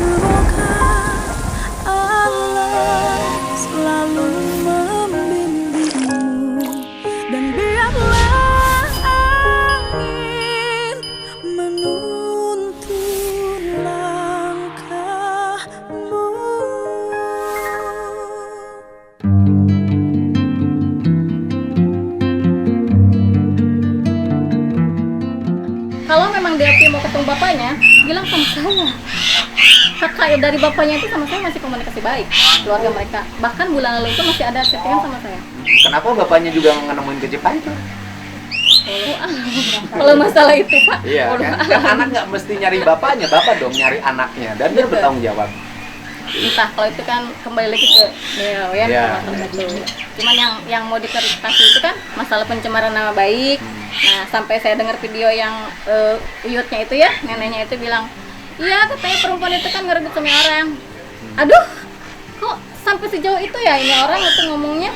Semoga Allah selalu membimbingmu dan biarlah angin menuntun langkahmu. Kalau memang dia mau ketemu bapaknya, bilang sama saya. Kakak dari bapaknya itu sama saya masih komunikasi baik, keluarga mereka. Bahkan bulan lalu itu masih ada chattingan sama saya. Kenapa bapaknya juga nemuin ke Jepang itu? Kalau masalah itu Pak, Iya kan anak nggak mesti nyari bapaknya, bapak dong nyari anaknya dan dia bertanggung jawab. entah kalau itu kan kembali lagi ke beliau ya, Iya. masalah itu. Cuman yang mau diklarifikasi itu kan masalah pencemaran nama baik. Nah sampai saya dengar video yang uyutnya itu ya, neneknya itu bilang, iya katanya perempuan itu kan ngerebut sama orang. Aduh, kok sampai sejauh itu ya ini orang itu ngomongnya.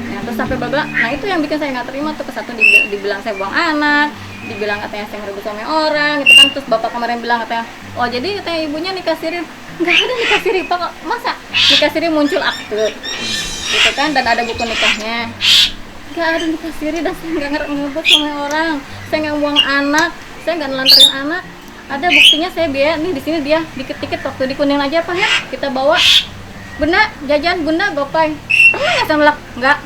Nah terus sampai babak, nah itu yang bikin saya nggak terima tuh. Kesatu dibilang saya buang anak, dibilang katanya saya ngerebut sama orang gitu kan. Terus bapak kemarin bilang katanya, oh jadi katanya ibunya nikah siri. Nggak ada nikah siri Pak, masa nikah siri muncul akte gitu kan, dan ada buku nikahnya. Nggak ada nikah siri dan saya nggak ngerebut sama orang, saya nggak buang anak, saya nggak nelantarin anak. Ada buktinya saya biaya nih di sini dia dikit-dikit waktu di Kuning aja Pak ya, kita bawa bunda jajan, bunda gopay. Pernah nggak saya melak? Nggak.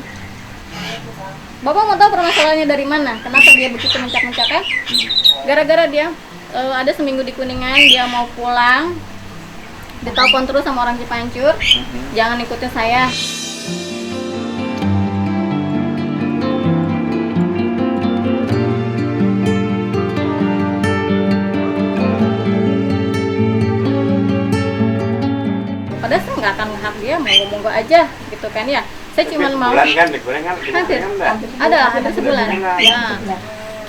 Bapak mau tahu permasalahannya dari mana? Kenapa dia begitu mencak-mencak kan? Gara-gara dia ada seminggu di Kuningan, dia mau pulang, ditelepon terus sama orang Cipancur, jangan ikutin saya. Padahal saya nggak akan ngehak dia, monggo-monggo aja gitu kan ya. Saya cuma mau Sebulan kan hampir ada sebulan. Nah,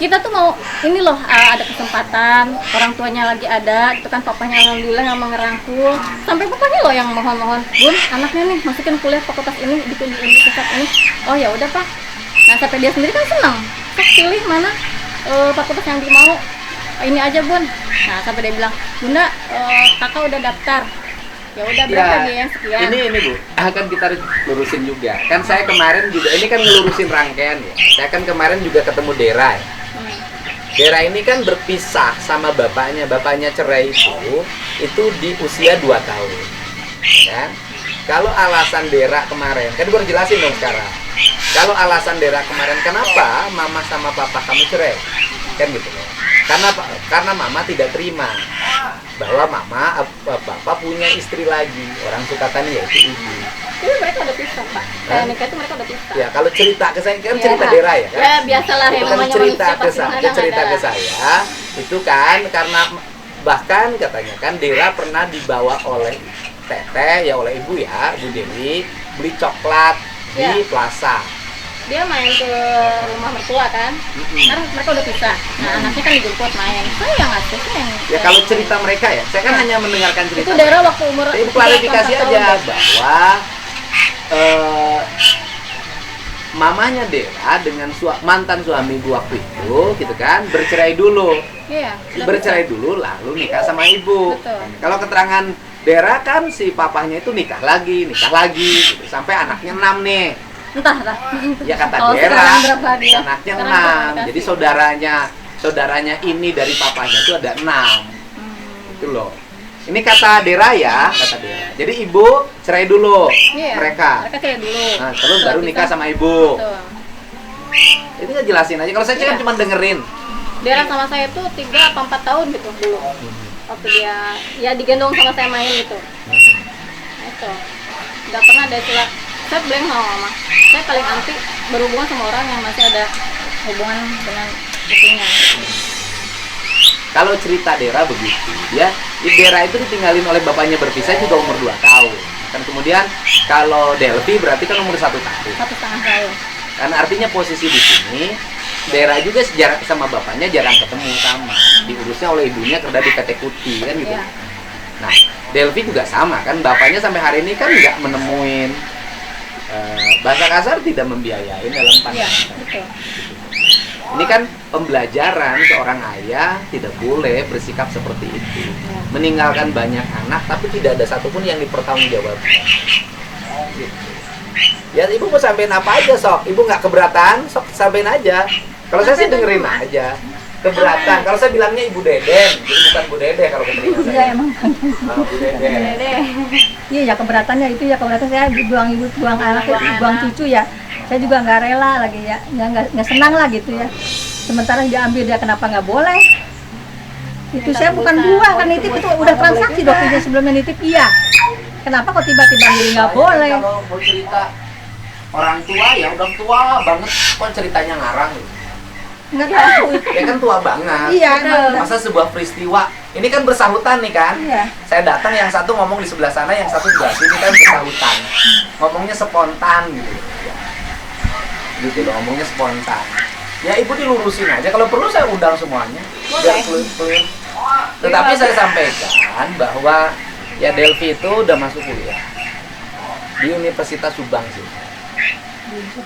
kita tuh mau ini loh, ada kesempatan, orang tuanya lagi ada, itu kan papanya alhamdulillah nggak mau ngerangkul, sampai papanya loh yang mohon-mohon, bun anaknya nih masukin kuliah fakultas ini di universitas ini. Oh ya udah Pak. Nah sampai dia sendiri kan senang, Pak pilih mana fakultas yang dia mau, ini aja bun. Nah sampai dia bilang, bunda kakak udah daftar. Ya udah berapa dia yang sekian. Ini Bu, akan kita lurusin juga. Kan saya kemarin juga, ini kan ngelurusin rangkaian ya. Saya kan kemarin juga ketemu Dera ya. Dera ini kan berpisah sama bapaknya. Bapaknya cerai itu di usia 2 tahun. Ya. Kalau alasan Dera kemarin, kan gue harus jelasin dong sekarang. Kalau alasan Dera kemarin, kenapa mama sama papa kamu cerai? Kan gitu. Karena mama tidak terima bahwa bapak punya istri lagi, orang Sukatani yaitu ibu. Tapi mereka udah pisah Pak. Kayak nikah itu mereka udah pisah. Ya kalau cerita ke saya kan Ya. cerita Dera ya kan. Ya biasalah Itu yang kan namanya cerita manusia ke pasti saya, kadang cerita ada. ke saya itu kan karena bahkan katanya kan Dera pernah dibawa oleh teteh ya, oleh ibu ya, Bu Dewi beli coklat Ya. di plaza. Dia main ke rumah mertua kan, karena mereka udah pisah. Nah anaknya kan dijemput main, saya yang ngasih, saya yang Ya kalau cerita mereka ya, saya kan hanya mendengarkan cerita. itu daerah waktu umur Tapi 3 klarifikasi tahun, aja 4 tahun. bahwa mamanya Dera dengan mantan suami ibu waktu itu gitu kan bercerai dulu. Iya, udah Bercerai dulu lalu nikah sama ibu. Betul. Kalau keterangan Dera kan si papahnya itu nikah lagi gitu. Sampai anaknya 6 nih. pisah. Entah. Ya kata Kalau Dera, sekarang berapa dia? anaknya Sekarang 6. komunikasi. Jadi saudaranya ini dari papahnya itu ada 6. Itu loh. Ini kata Dera ya, kata Dera. Jadi ibu cerai dulu Iya, mereka. Mereka kayak dulu. Nah, terus baru Setelah nikah pisah, sama ibu. betul. Itu kan jelasin aja. Kalau saya kan Iya. cuma dengerin. Daerah sama saya tuh 3 atau 4 tahun gitu dulu. Waktu dia ya digendong sama saya main gitu. Nah, itu. Nggak pernah ada istilah saya blank sama mama. Saya paling anti berhubungan sama orang yang masih ada hubungan dengan istrinya. Kalau cerita Dera begitu, ya, Dera itu ditinggalin oleh bapaknya berpisah juga umur 2 tahun. Dan kemudian kalau Delvi berarti kan umur 1 tahun. 1,5 tahun. Karena artinya posisi di sini Dera juga sejarah sama bapaknya jarang ketemu sama. Diurusnya oleh ibunya kerja di PT Kuti kan gitu. Iya. Nah, Delvi juga sama kan, bapaknya sampai hari ini kan nggak menemuin bahasa kasar tidak membiayai dalam Iya, pandangan saya. betul. Ini kan pembelajaran seorang ayah tidak boleh bersikap seperti itu. Meninggalkan banyak anak tapi tidak ada satupun yang dipertanggungjawabkan. Gitu. Ya ibu mau sampein apa aja sok. Ibu nggak keberatan, sok sampein aja. Kalau saya sih dengerin aja. Keberatan. Kalau saya bilangnya Ibu Deden, jadi bukan Bu Dede kalau keterima Iya saya. emang. Bu Dede. Dede. Iya ya keberatannya itu ya keberatan saya buang ibu, buang anak, buang cucu ya. Saya juga nggak rela lagi ya, nggak senang lah gitu ya. Sementara diambil dia kenapa nggak boleh? Itu Minta saya bukan tebusan. buang kan nitip itu udah transaksi dokternya sebelumnya nitip iya. Kenapa kok tiba-tiba jadi nggak boleh? Kalau mau cerita orang tua ya udah tua banget, kok ceritanya ngarang gitu. Nggak tahu. Ya kan tua banget. Iya emang. Masa sebuah peristiwa ini kan bersahutan nih kan? Iya. Saya datang yang satu ngomong di sebelah sana, yang satu sebelah sini kan bersahutan. Ngomongnya spontan gitu. Gitu loh, ngomongnya spontan. Ya ibu dilurusin aja, kalau perlu saya undang semuanya. Biar clear. Tetapi saya sampaikan bahwa ya Delvi itu udah masuk kuliah di Universitas Subang sih.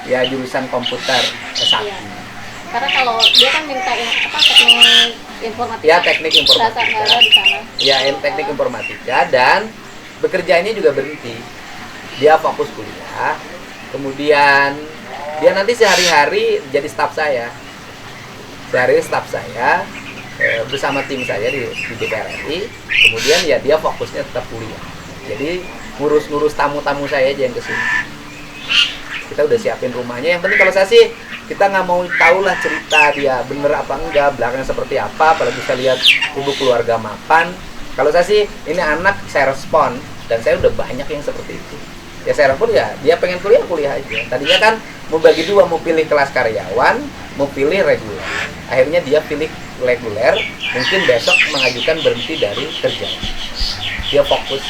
Ya jurusan komputer S1. Iya. Karena kalau dia kan minta teknik informatika. Ya teknik Berasa nggak ada informatika. di sana. Ya teknik informatika dan bekerjanya juga berhenti. Dia fokus kuliah. Kemudian dia nanti sehari-hari jadi staf saya. Sehari staf saya bersama tim saya di DPR RI. Kemudian ya dia fokusnya tetap kuliah. Jadi ngurus-ngurus tamu-tamu saya aja yang kesini. Kita udah siapin rumahnya. Yang penting kalau saya sih kita nggak mau tahu lah cerita dia bener apa enggak, belakangnya seperti apa. Apalagi saya lihat ibu keluarga mapan. Kalau saya sih ini anak saya respon dan saya udah banyak yang seperti itu. Ya saya respon ya dia pengen kuliah aja. Tadinya kan mau bagi dua, mau pilih kelas karyawan, mau pilih reguler. Akhirnya dia pilih reguler, mungkin besok mengajukan berhenti dari kerja. Dia fokus.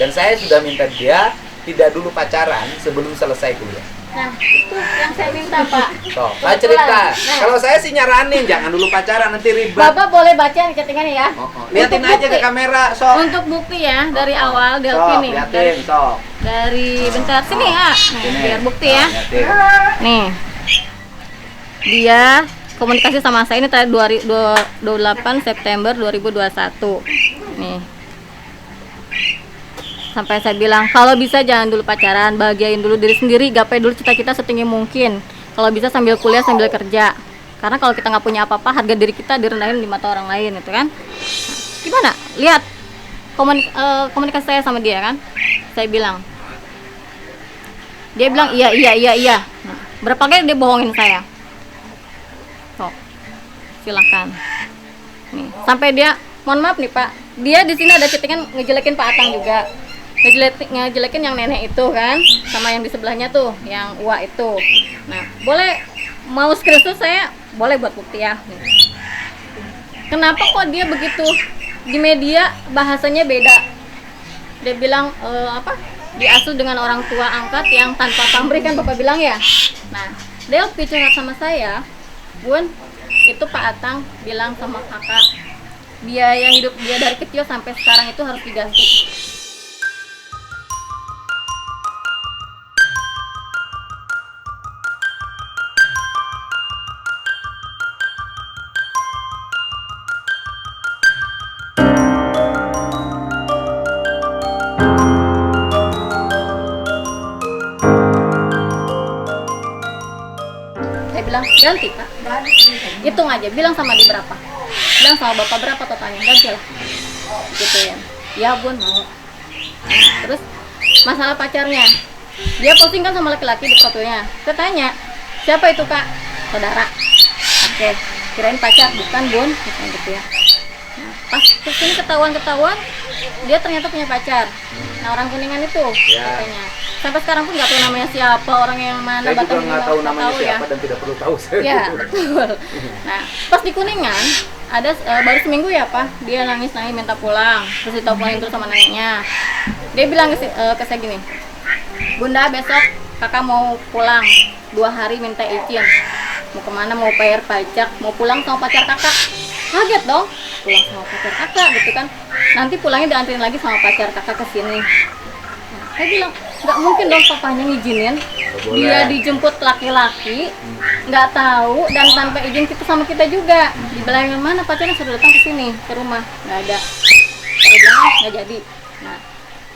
Dan saya sudah minta dia tidak dulu pacaran sebelum selesai kuliah. Nah, itu yang saya minta, Pak. So, Pak cerita. Nah. Kalau saya sih nyaranin jangan dulu pacaran, nanti ribet. Bapak boleh baca di chattingan ya. Liatin Untuk aja ke bukti. kamera, so. Untuk bukti ya dari awal Delvi nih. Liatin, so. Dari bentar sini ya. Nah, Sini. biar bukti ya. Liatin. Nih. Dia komunikasi sama saya ini tadi 28 September 2021. Nih. Sampai saya bilang, kalau bisa jangan dulu pacaran, bahagiain dulu diri sendiri, gapai dulu cita-cita setinggi mungkin. Kalau bisa sambil kuliah, sambil kerja. Karena kalau kita nggak punya apa-apa, harga diri kita direndahin di mata orang lain, itu kan. Nah, gimana? Lihat komunikasi saya sama dia kan. Saya bilang. Dia bilang, iya. Nah, berapa kali dia bohongin saya. Tuh, silakan. Nih, sampai dia, mohon maaf nih Pak, dia di sini ada chattingan ngejelekin Pak Atang juga. Ngejelekin yang nenek itu kan, sama yang di sebelahnya tuh, yang Uwa itu. Nah, boleh mau screenshot saya, boleh buat bukti ya. Nih. Kenapa kok dia begitu di media bahasanya beda? Dia bilang diasuh dengan orang tua angkat yang tanpa pamrih kan Bapak bilang ya. Nah, Delvi curhat sama saya, Bun, itu Pak Atang bilang sama kakak, biaya hidup dia dari kecil sampai sekarang itu harus diganti. Saya bilang, ganti Pak. Hitung aja, bilang sama dia berapa. Bilang sama bapak berapa totalnya, ganti lah. Gitu ya. Ya Bun, mau. Terus masalah pacarnya, dia posting kan sama laki-laki di profilnya. Saya tanya, siapa itu Kak? Saudara. Oke, kirain pacar, bukan Bun, gitu ya. Nah, pas kesini ketahuan, dia ternyata punya pacar. Nah, orang Kuningan itu katanya. Sampai sekarang pun nggak tahu namanya siapa, orang yang mana. Saya juga nggak tahu namanya ya. siapa dan tidak perlu tahu saya. Ya, betul. Nah, pas di Kuningan ada baru seminggu ya Pak, dia nangis minta pulang, terus diteleponin terus sama neneknya. Dia bilang ke saya gini, Bunda besok kakak mau pulang 2 hari minta izin. Mau kemana, mau bayar pajak, mau pulang sama pacar kakak. Kaget dong, pulang sama pacar kakak gitu kan. Nanti pulangnya dianterin lagi sama pacar kakak ke sini. Nah, saya bilang, nggak mungkin dong papanya ngizinin Nggak boleh. dia dijemput laki-laki nggak tahu dan tanpa izin kita sama kita juga. Dibilangin mana pacarnya sudah datang ke sini ke rumah, nggak ada. Saya bilang nggak jadi. Nah,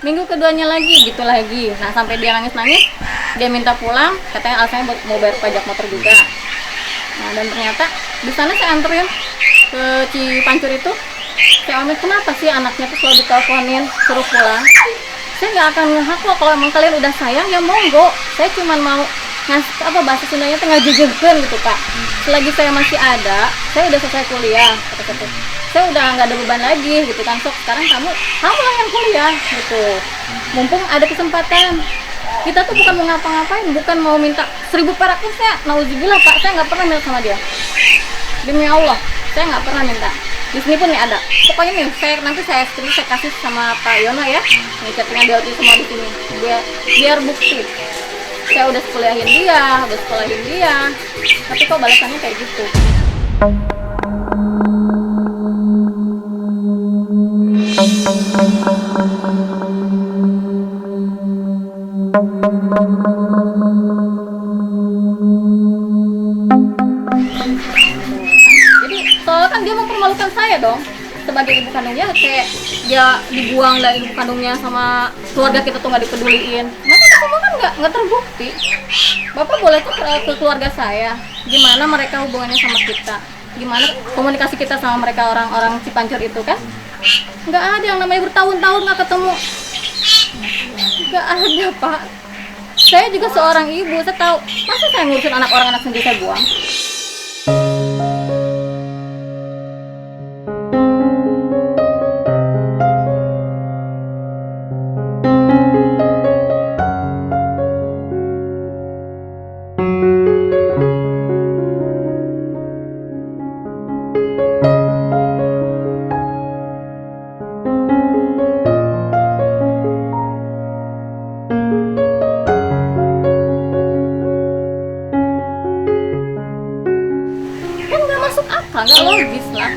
minggu keduanya lagi gitu lagi. Nah, sampai dia nangis-nangis, dia minta pulang, katanya alasannya mau bayar pajak motor juga. Nah, dan ternyata di sana saya anterin ke Cipancur itu. Saya omel, kenapa sih anaknya tuh selalu diteleponin suruh pulang? Saya nggak akan ngehak kok, kalau emang kalian udah sayang ya monggo. Saya cuma mau ngasih apa bahasa Sundanya tuh ngajejegeun gitu Kak. Selagi saya masih ada, saya udah selesai kuliah, kata-kata. Saya udah nggak ada beban lagi gitu kan. Sok sekarang kamu lah yang kuliah gitu. Mumpung ada kesempatan. Kita tuh bukan mau ngapa-ngapain, bukan mau minta 1000 perak pun saya, nauzubillah Pak, saya nggak pernah minta sama dia. Demi Allah, saya nggak pernah minta. Di sini pun nih ada. Pokoknya nih, nanti saya kasih sama Pak Yono ya. Nih chattingan dia semua di sini. Biar bukti. Saya udah sekolahin dia, tapi kok balasannya kayak gitu. Jadi soalnya kan dia mempermalukan saya dong sebagai ibu kandungnya, kayak dia dibuang dari ibu kandungnya sama keluarga kita tuh nggak dipeduliin. Masa itu semua kan nggak terbukti. Bapak boleh tuh ke keluarga saya, gimana mereka hubungannya sama kita, gimana komunikasi kita sama mereka orang-orang Cipancur itu kan? Nggak ada yang namanya bertahun-tahun nggak ketemu. Nggak ada Pak. Saya juga seorang ibu, saya tahu. Masa saya ngurusin anak orang, anak sendiri saya buang? Nggak logis lah,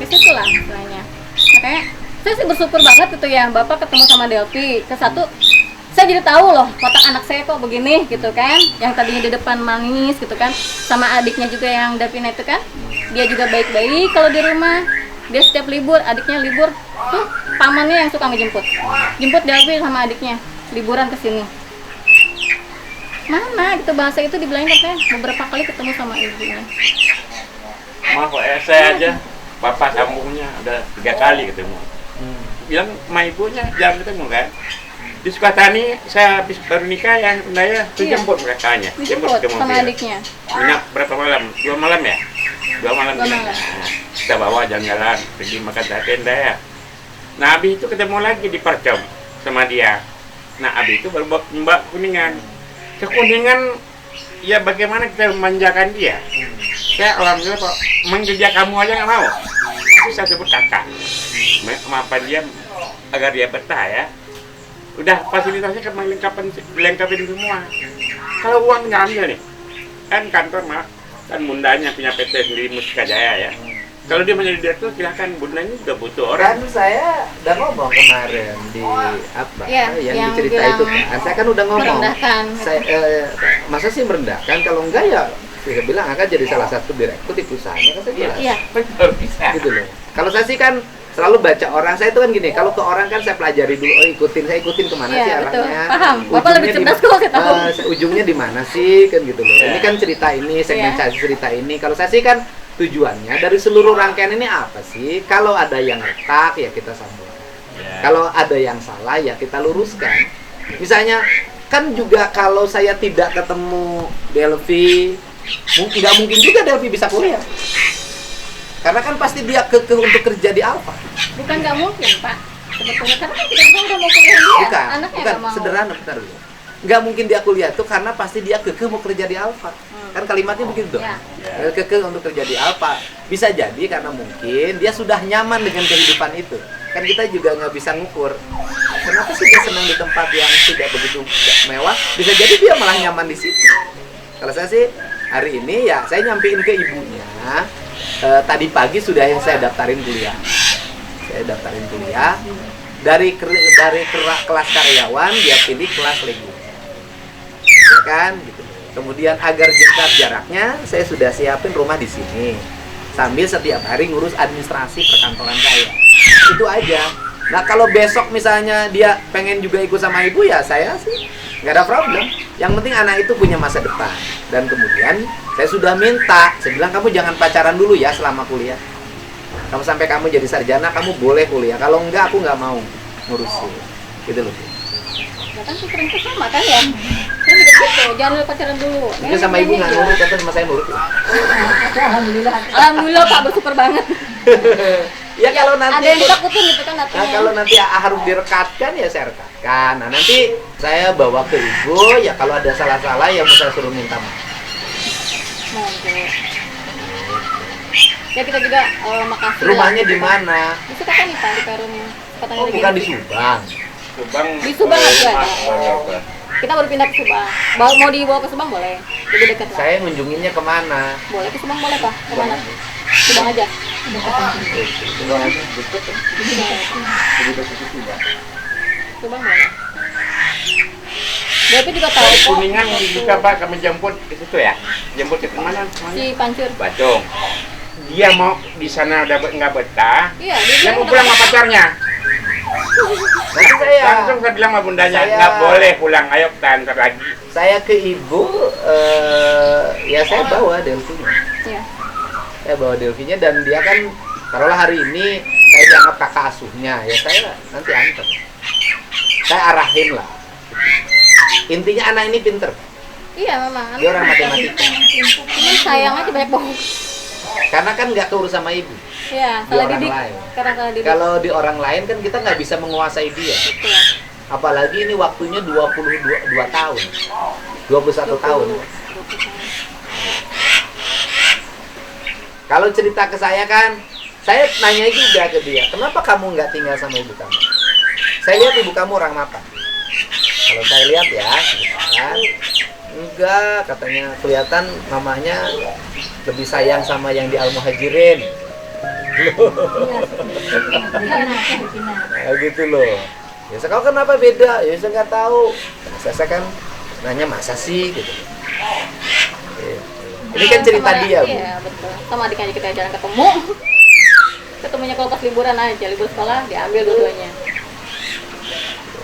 ke situ lah istilahnya. Makanya saya sih bersyukur banget itu ya, Bapak ketemu sama Delphi. Ke satu, saya jadi tahu loh watak anak saya kok begini gitu kan, yang tadinya di depan manis gitu kan, sama adiknya juga yang Davina itu kan, dia juga baik-baik kalau di rumah. Dia setiap libur, adiknya libur tuh pamannya yang suka ngejemput, jemput Delphi sama adiknya liburan ke sini. Mana gitu bahasa itu dibilangin katanya beberapa kali ketemu sama ibunya. Maaf saya aja bapak sambungnya udah 3 kali ketemu. Bilang sama ibunya jangan ketemu kan. Di Sukatani saya habis baru nikah yang saya jemput kakaknya, Dijemput sama adiknya. Nginap berapa malam? 2 malam ya? 2 malam. Nah, kita bawa jalan-jalan pergi makan tenda ya. Nah habis itu ketemu lagi di Percom sama dia. Nah habis itu baru Mbak Kuningan. Ke Kuningan ya bagaimana kita memanjakan dia. Saya alhamdulillah kok mengejar kamu aja nggak mau. Tapi saya sebut kakak. Maafkan dia agar dia betah ya. Udah fasilitasnya kami lengkapin semua. Kalau uang nggak ambil nih, kan kantor mah kan bundanya punya PT sendiri Mustika Jaya ya. Kalau dia menjadi direktur silahkan, bundanya juga butuh orang. Kan saya udah ngomong kemarin di apa yang cerita itu kan. Saya kan udah ngomong. Merendahkan. Saya masa sih merendahkan, kalau enggak ya saya bilang akan jadi salah satu direktur di perusahaannya kan saya bilang. Iya. Betul bisa. Gitu loh. Kalau saya sih kan selalu baca orang, saya itu kan gini, kalau ke orang kan saya pelajari dulu, saya ikutin kemana Iya, sih betul. arahnya. Paham. Bapak lebih cerdas kok, saya tahu. Ujungnya di mana sih kan gitu loh. Iya. Ini kan cerita ini, segmentasi cerita ini. Kalau saya sih kan tujuannya dari seluruh rangkaian ini apa sih? Kalau ada yang retak ya kita sambung. Ya. Kalau ada yang salah ya kita luruskan. Misalnya kan juga kalau saya tidak ketemu Delphi, tidak mungkin juga Delphi bisa kuliah. Karena kan pasti dia kekeh untuk kerja di Alfa. Bukan nggak mungkin Pak, sebetulnya karena kan kita udah mau kuliah dia, Bukan, anaknya bukan nggak mau. sederhana, bentar dulu. Nggak mungkin dia kuliah itu karena pasti dia kekeh mau kerja di Alfa. Kan kalimatnya begitu. Ya. Kekeh untuk kerja di Alfa. Bisa jadi karena mungkin dia sudah nyaman dengan kehidupan itu. Kan kita juga nggak bisa ngukur. Kenapa sih dia senang di tempat yang tidak begitu mewah? Bisa jadi dia malah nyaman di situ. Kalau saya sih hari ini ya saya nyampein ke ibunya. Tadi pagi sudah yang saya daftarin kuliah. Saya daftarin kuliah. kelas karyawan dia pilih kelas legume, ya kan gitu. Kemudian agar dekat jaraknya, saya sudah siapin rumah di sini sambil setiap hari ngurus administrasi perkantoran saya. Itu aja. Nah kalau besok misalnya dia pengen juga ikut sama ibu, ya saya sih nggak ada problem. Yang penting anak itu punya masa depan. Dan kemudian saya sudah minta, saya bilang kamu jangan pacaran dulu ya selama kuliah. Kamu sampai kamu jadi sarjana, kamu boleh kuliah. Kalau enggak, aku nggak mau ngurusin. Gitu loh. Ya kan pikiranku sama kan ya. Saya juga gitu, jangan dulu pacaran dulu. Mungkin sama ibu nggak nurut, atau sama saya nurut. Alhamdulillah. Alhamdulillah Pak, bersyukur banget. Ya kalau nanti Ada yang ditakutin gitu kan Nah, artinya. kalau nanti harus direkatkan, ya saya rekatkan. Nah, nanti saya bawa ke ibu, ya kalau ada salah-salah ya mau saya suruh minta maaf. Monggo. Ya kita juga makasih. Rumahnya lah. di mana? Di Sukatani Pak, di Perum. Oh, bukan di Subang. Subang. Di Subang aja. Subang. Kita baru pindah ke Subang. Mau dibawa ke Subang boleh. Lebih dekat lah. Saya ngunjunginnya kemana? Boleh ke Subang boleh Pak. Kemana? Subang aja. Subang aja. Subang boleh. Tapi juga tahu Dari kok. Kuningan juga Pak kami jemput ke situ ya. Jemput ke mana? Si Pancur. Badung. Dia mau di sana udah nggak betah. Iya, Dia mau udah- pulang sama pacarnya. Nanti saya Langsung saya bilang sama bundanya, Saya- nggak boleh pulang, ayo kita antar lagi. saya ke ibu, ya saya bawa Delvinya. Iya. Saya bawa Delvinya dan dia kan taruhlah hari ini saya dianggap kakak asuhnya, ya saya nanti antar. Saya arahin lah. Intinya anak ini pinter. Iya memang. Dia orang matematika. Cuman sayang aja banyak bohong. Karena kan nggak keurus sama ibu. Iya, Di salah orang didik. lain. Karena salah didik. Kalau di orang lain kan kita nggak bisa menguasai dia. Betul. Apalagi ini waktunya 22 tahun. 21 tahun. Kalau cerita ke saya kan, saya nanya juga ke dia, kenapa kamu nggak tinggal sama ibu kamu? Saya lihat ibu kamu orang mapan. Kalau saya lihat ya, gitu kan, enggak, katanya kelihatan mamanya lebih sayang sama yang di Al-Muhajirin. Nah, gitu loh. Ya kau kenapa beda? Ya saya nggak tahu. Nah, saya kan nanya masa sih gitu. Ini kan cerita Sama- dia, Bu. Iya betul. Sama adik aja kita jarang ketemu. Ketemunya kalau pas liburan aja, libur sekolah diambil dua-duanya.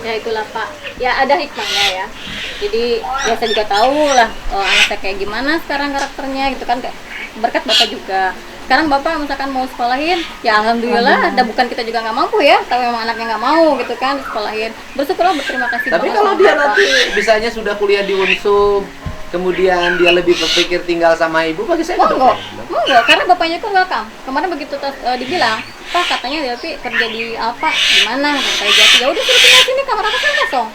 Ya itulah Pak. Ya ada hikmahnya ya. Jadi ya saya juga tahu lah anak saya kayak gimana sekarang karakternya gitu kan. Berkat Bapak juga. Sekarang Bapak misalkan mau sekolahin, ya alhamdulillah, dan bukan kita juga nggak mampu ya, tapi memang anaknya nggak mau gitu kan sekolahin. Bersyukurlah, berterima kasih. Tapi banget kalau sama dia Bapak. nanti bisanya sudah kuliah di Unsum, kemudian dia lebih berpikir tinggal sama ibu, bagi saya Monggo, nggak monggo, karena bapaknya kok welcome. Kemarin begitu dibilang, Pak katanya Delvi kerja di apa, gimana? Kayak Jati, ya udah suruh tinggal sini, kamar apa kan kosong.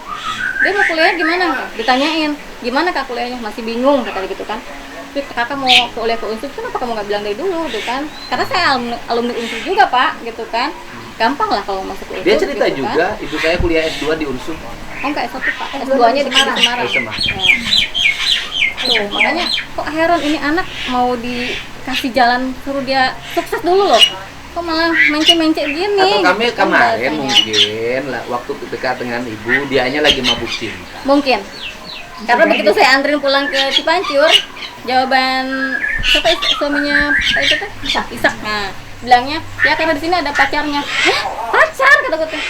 Dia mau kuliah gimana? Ditanyain, gimana kak kuliahnya? Masih bingung kata dia gitu kan. Terus kakak mau kuliah ke Unsur, kenapa kamu nggak bilang dari dulu, gitu kan? Karena saya alumni Unsur juga Pak, gitu kan. Gampang lah kalau masuk ke Unsur. Dia cerita gitu juga, kan. ibu saya kuliah S2 di Unsum. Oh enggak, S1 Pak, S2-nya di Semarang. Oh, Semarang. Ya. Tuh, makanya kok heran ini anak mau dikasih jalan suruh dia sukses dulu loh. Kok malah mencek-mencek gini? Atau kami gitu kan kemarin bahasanya. mungkin lah, waktu ketika dengan ibu, dianya lagi mabuk cinta. Mungkin. Karena begitu saya anterin pulang ke Cipancur, jawaban siapa suaminya Pak itu teh? Isak. Nah, bilangnya ya karena di sini ada pacarnya. Hah? Pacar kata gue teh.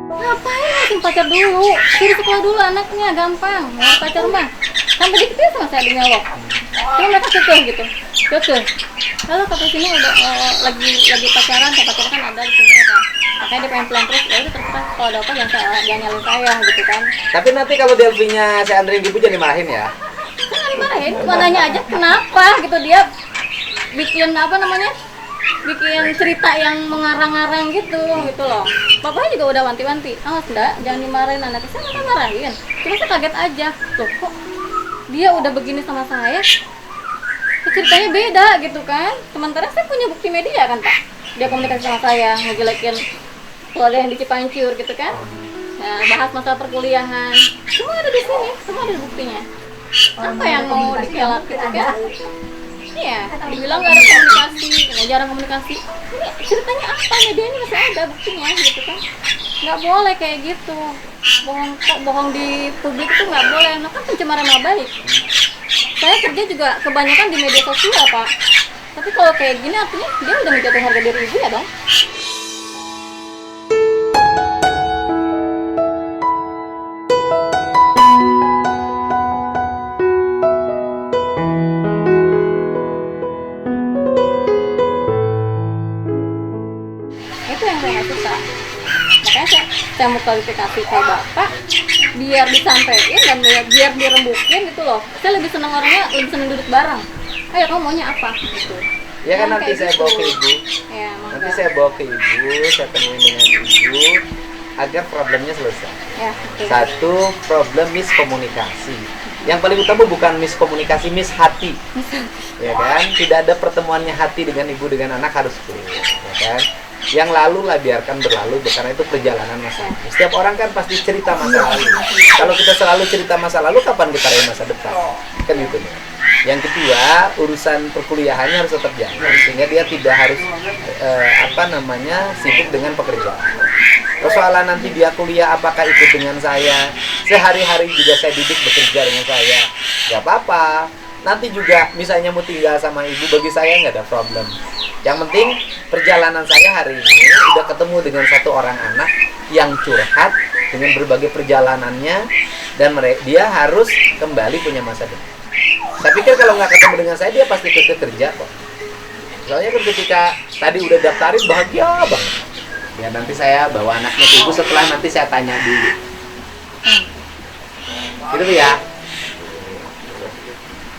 Ngapain langsung pacar dulu? Suruh sekolah dulu anaknya, gampang. Mau pacar mah. Sampai dikit sama saya di nyolok. Cuma mereka kekeh gitu. Kekeh. Lalu kata sini udah lagi pacaran, saya pacaran kan ada di sini kan. Makanya dia pengen pulang terus, ya udah terserah. Kalau ada apa jangan nyalin saya gitu kan. Tapi nanti kalau Delvinya saya anterin ibu jangan dimarahin ya. Jangan dimarahin, cuma nanya aja kenapa gitu dia bikin apa namanya? Bikin cerita yang mengarang-arang gitu loh. Bapaknya juga udah wanti-wanti. Awas enggak, jangan dimarahin anaknya. Saya nggak marahin. Cuma saya kaget aja. Loh kok dia udah begini sama saya? Ceritanya beda gitu kan. Sementara saya punya bukti media kan Pak. Dia komunikasi sama saya, ngejelekin keluarga yang di Cipancur gitu kan. Ya, bahas masalah perkuliahan. Semua ada di sini, semua ada buktinya. Apa yang mau dipelak gitu kan? Iya, dibilang nggak ada komunikasi, jarang komunikasi. Ini ceritanya apa? Medianya masih ada buktinya gitu kan? Nggak boleh kayak gitu. Bohong di publik itu nggak boleh. Nah kan pencemaran nama baik. Saya kerja juga kebanyakan di media sosial Pak. Tapi kalau kayak gini artinya dia udah menjatuhkan harga diri ibu ya dong. Itu yang saya nggak suka. Makanya saya mau klarifikasi ke bapak biar disampaikan dan biar dirembukin gitu loh. Saya lebih senang orangnya lebih senang duduk bareng. Ayo kamu maunya apa gitu. Ya kan Jangan nanti kayak saya gitu. bawa ke ibu. Ya, Nanti mangga. saya bawa ke ibu, saya temuin dengan ibu agar problemnya selesai. Ya, betul. Satu, problem miskomunikasi. Yang paling utama bukan miskomunikasi, hati. Ya kan? Tidak ada pertemuannya hati dengan ibu dengan anak harus clear, ya kan? Yang lalu lah biarkan berlalu, karena itu perjalanan masa lalu. Setiap orang kan pasti cerita masa lalu. Kalau kita selalu cerita masa lalu, kapan kita raih masa depan? Kan gitu. Yang kedua, urusan perkuliahannya harus tetap jalan sehingga dia tidak harus sibuk dengan pekerjaan. Persoalan nanti dia kuliah apakah ikut dengan saya, sehari-hari juga saya didik bekerja dengan saya, nggak apa-apa. Nanti juga misalnya mau tinggal sama ibu, bagi saya nggak ada problem. Yang penting perjalanan saya hari ini udah ketemu dengan satu orang anak yang curhat dengan berbagai perjalanannya dan dia harus kembali punya masa depan. Saya pikir kalau nggak ketemu dengan saya dia pasti kerja kok. Soalnya kan ketika tadi udah daftarin bahagia banget. Ya nanti saya bawa anaknya ke ibu setelah nanti saya tanya dulu. Gitu ya.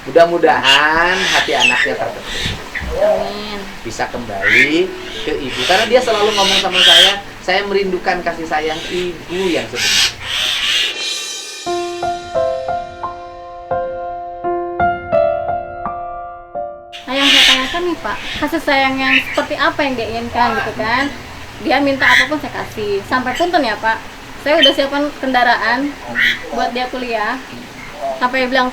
Mudah-mudahan hati anaknya tertentu Amin. bisa kembali ke ibu karena dia selalu ngomong sama saya merindukan kasih sayang ibu yang sebenarnya. Nah yang saya tanyakan nih Pak, kasih sayang yang seperti apa yang dia inginkan gitu kan? Dia minta apapun saya kasih. Sampai punten ya Pak, saya udah siapkan kendaraan buat dia kuliah. Sampai dia bilang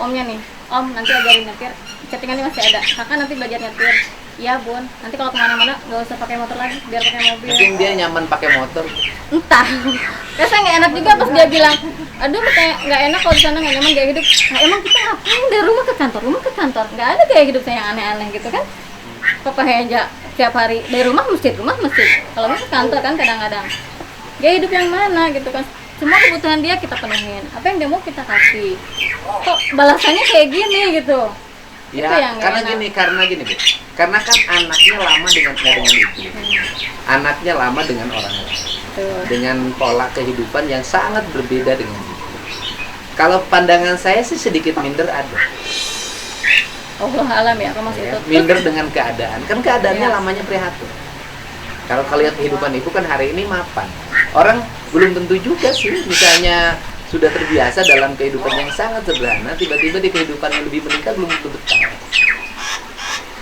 omnya nih, Om nanti ajarin nyetir. Chattingannya masih ada. Kakak nanti belajar nyetir. Iya Bun, nanti kalau kemana-mana gak usah pakai motor lagi, biar pakai mobil. Mungkin dia nyaman pakai motor. Entah. Rasanya nggak enak juga pas dia bilang, aduh kayak nggak enak kalau di sana nggak nyaman gaya hidup. Nah emang kita ngapain dari rumah ke kantor, nggak ada gaya hidup saya yang aneh-aneh gitu kan? Papa aja tiap hari dari rumah masjid. Kalau masuk kantor kan kadang-kadang. Gaya hidup yang mana gitu kan? Semua kebutuhan dia kita penuhin. Apa yang dia mau kita kasih. Kok balasannya kayak gini gitu? Itu Ya, yang nggak enak. karena gini Bu. Karena kan anaknya lama dengan ibu. Anaknya lama dengan orang lain. Tuh. Dengan pola kehidupan yang sangat berbeda dengan ibu. Kalau pandangan saya sih sedikit minder ada. Allah alam ya, kalau Ya, itu. minder dengan keadaan. Kan keadaannya Ya. lamanya prihatin. Kalau kalian kehidupan ibu kan hari ini mapan. Orang belum tentu juga sih misalnya sudah terbiasa dalam kehidupan yang sangat sederhana, tiba-tiba di kehidupan yang lebih meningkat belum tentu betah.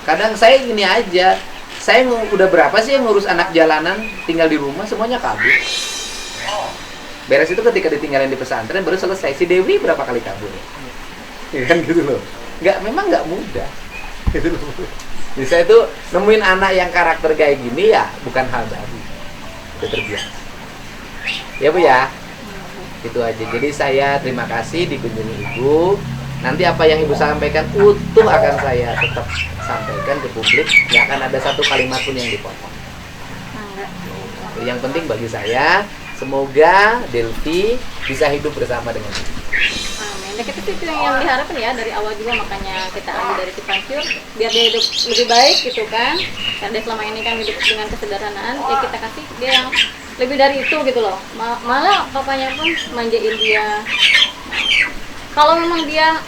Kadang saya gini aja, saya udah berapa sih yang ngurus anak jalanan, tinggal di rumah semuanya kabur. Beres itu ketika ditinggalin di pesantren baru selesai. Si Dewi berapa kali kabur? Ya kan gitu loh. Memang nggak mudah. Gitu loh. Bisa itu nemuin anak yang karakter kayak gini ya bukan hal baru. Udah terbiasa. Ya Bu ya. Itu aja. Jadi saya terima kasih dikunjungi Ibu. Nanti apa yang Ibu sampaikan utuh akan saya tetap sampaikan ke publik. Nggak akan ada satu kalimat pun yang dipotong. Enggak. Yang penting bagi saya, semoga Delvi bisa hidup bersama dengan Ibu. Amin. Dan kita itu yang diharapkan ya dari awal juga, makanya kita ambil dari Cipancur biar dia hidup lebih baik gitu kan. Karena dia selama ini kan hidup dengan kesederhanaan, ya kita kasih dia yang lebih dari itu gitu loh. Malah papanya pun manjain dia. Kalau memang dia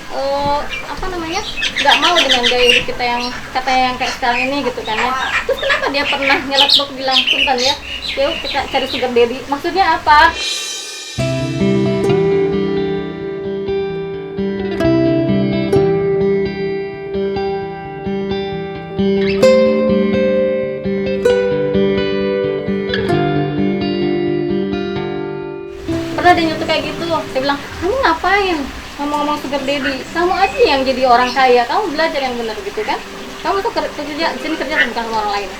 nggak mau dengan gaya hidup kita yang katanya yang kayak sekarang ini gitu kan ya, terus kenapa dia pernah nyeletuk bilang punten ya yuk kita cari sugar daddy, maksudnya apa? Saya bilang, kamu ngapain ngomong-ngomong sugar daddy? Kamu aja yang jadi orang kaya, kamu belajar yang benar gitu kan? Kamu tuh kerja di sini kerja bukan sama orang lain,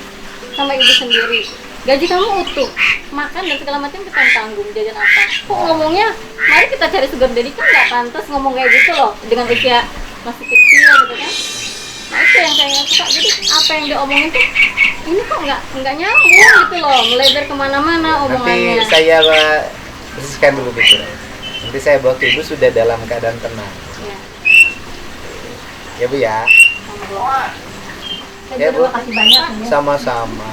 sama ibu sendiri. Gaji kamu utuh, makan dan segala macam kita yang tanggung, jajan apa? Kok ngomongnya, mari kita cari sugar daddy, kan nggak pantas ngomong kayak gitu loh, dengan usia masih kecil gitu kan? Nah itu yang saya nggak suka. Jadi apa yang dia omongin tuh, ini kok nggak nyambung gitu loh, melebar kemana-mana omongannya. Nanti saya bersihkan dulu gitu. Nanti saya bawa ke ibu sudah dalam keadaan tenang. Ya. Ya Bu ya. Saya Ya, juga Bu. makasih banyak ya. Sama-sama.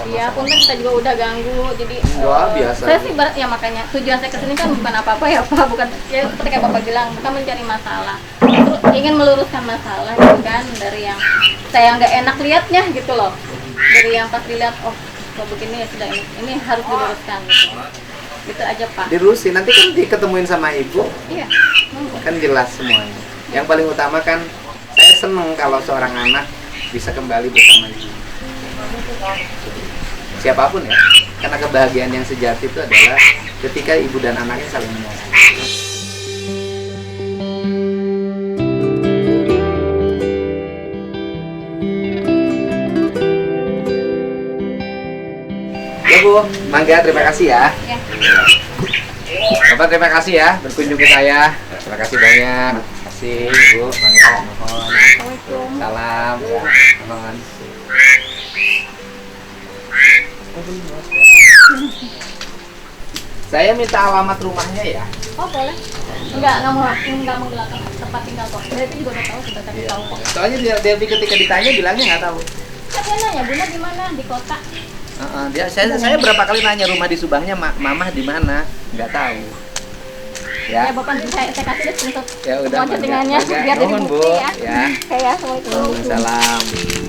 Iya, punten kita juga udah ganggu, jadi Wah, biasa. saya sih ya makanya tujuan saya kesini kan bukan apa-apa ya Pak, bukan ya seperti kayak Bapak bilang, bukan mencari masalah, justru ingin meluruskan masalah gitu kan, dari yang saya nggak enak liatnya gitu loh, dari yang pas dilihat oh kalau begini ya sudah ini harus diluruskan gitu aja Pak. Dirusin, nanti kan diketemuin sama ibu, Iya, monggo. kan jelas semuanya. Yang paling utama kan, saya seneng kalau seorang anak bisa kembali bersama ibu. Siapapun ya, karena kebahagiaan yang sejati itu adalah ketika ibu dan anaknya saling menyayangi. Ya Bu, mangga, terima kasih ya. Ya. Bapak terima kasih ya berkunjung ke saya. Terima kasih banyak. Terima kasih Bu, mangga, mohon. Assalamualaikum. Salam ya, mohon. Saya minta alamat rumahnya ya. Oh boleh. Enggak menggelapkan tempat tinggal kok. Berarti juga udah tahu, sudah tadi tahu kok. Soalnya Devi ketika ditanya bilangnya nggak tahu. Kan dia nanya, Bunda di mana? Di kota. Saya berapa kali nanya rumah di Subangnya, Mamah di mana? Nggak tahu. Ya, Ya. Bapak saya kasih deh untuk Ya udah, semua chattingannya Mangga. biar jadi Mohon, bukti Bu. ya. Ya. Kayak Assalamualaikum. Waalaikumsalam.